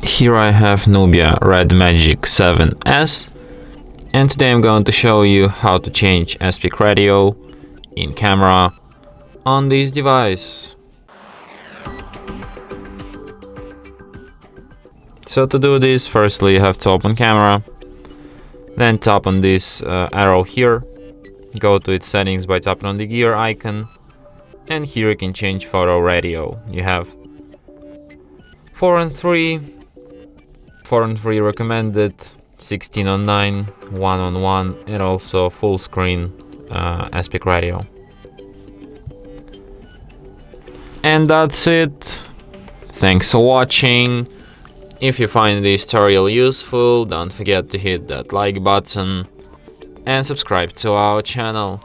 Here I have Nubia Red Magic 7S, and today I'm going to show you how to change aspect ratio in camera on this device. So to do this, firstly you have to open camera, then tap on this arrow here, go to its settings by tapping on the gear icon, and here you can change photo ratio. You have 4:3, 4:3 recommended, 16:9, 1:1, and also full screen aspect ratio. And that's it. Thanks for watching. If you find this tutorial useful, don't forget to hit that like button and subscribe to our channel.